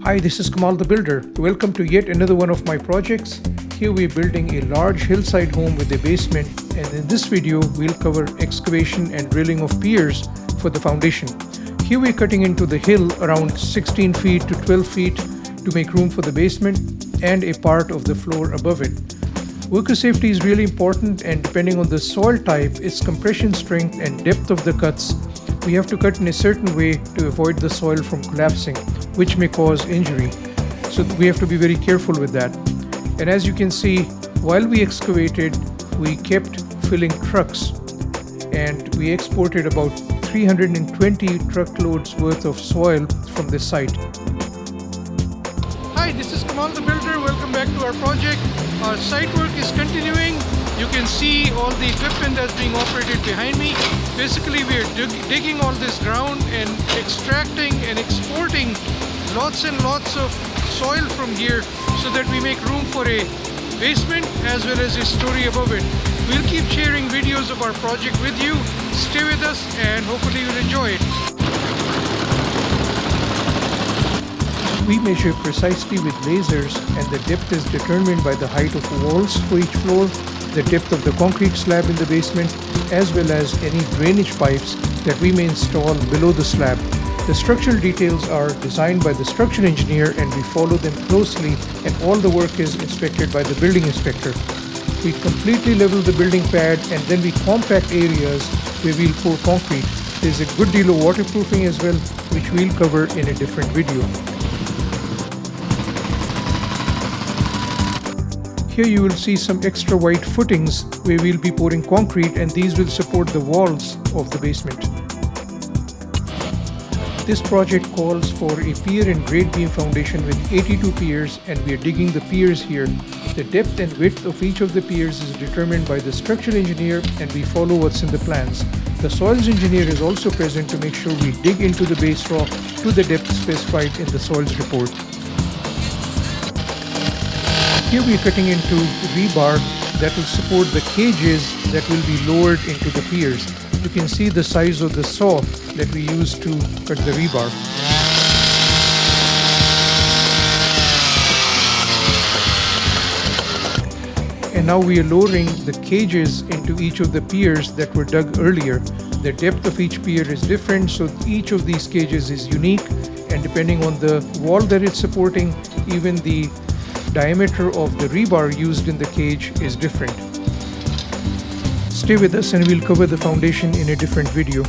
Hi, this is Kamal the Builder. Welcome to yet another one of my projects. Here we're building a large hillside home with a basement, and in this video we'll cover excavation and drilling of piers for the foundation. Here we're cutting into the hill around 16 feet to 12 feet to make room for the basement and a part of the floor above it. Worker safety is really important, and depending on the soil type, its compression strength and depth of the cuts, we have to cut in a certain way to avoid the soil from collapsing, which may cause injury. So we have to be very careful with that. And as you can see, while we excavated, we kept filling trucks, and we exported about 320 truckloads worth of soil from this site. Hi, this is Kamal the Builder. Welcome back to our project. Our site work is continuing. You can see all the equipment that's being operated behind me. Basically, we are digging all this ground and extracting and exporting lots and lots of soil from here so that we make room for a basement as well as a story above it. We'll keep sharing videos of our project with you. Stay with us and hopefully you'll enjoy it. We measure precisely with lasers, and the depth is determined by the height of walls for each floor, the depth of the concrete slab in the basement, as well as any drainage pipes that we may install below the slab. The structural details are designed by the structural engineer, and we follow them closely, and all the work is inspected by the building inspector. We completely level the building pad, and then we compact areas where we'll pour concrete. There's a good deal of waterproofing as well, which we'll cover in a different video. Here you will see some extra white footings where we'll be pouring concrete, and these will support the walls of the basement. This project calls for a pier and grade beam foundation with 82 piers, and we are digging the piers here. The depth and width of each of the piers is determined by the structural engineer, and we follow what's in the plans. The soils engineer is also present to make sure we dig into the base rock to the depth specified in the soils report. Here we are cutting into rebar that will support the cages that will be lowered into the piers. You can see the size of the saw that we use to cut the rebar. And now we are lowering the cages into each of the piers that were dug earlier. The depth of each pier is different, so each of these cages is unique, and depending on the wall that it's supporting, even the diameter of the rebar used in the cage is different. Stay with us and we'll cover the foundation in a different video.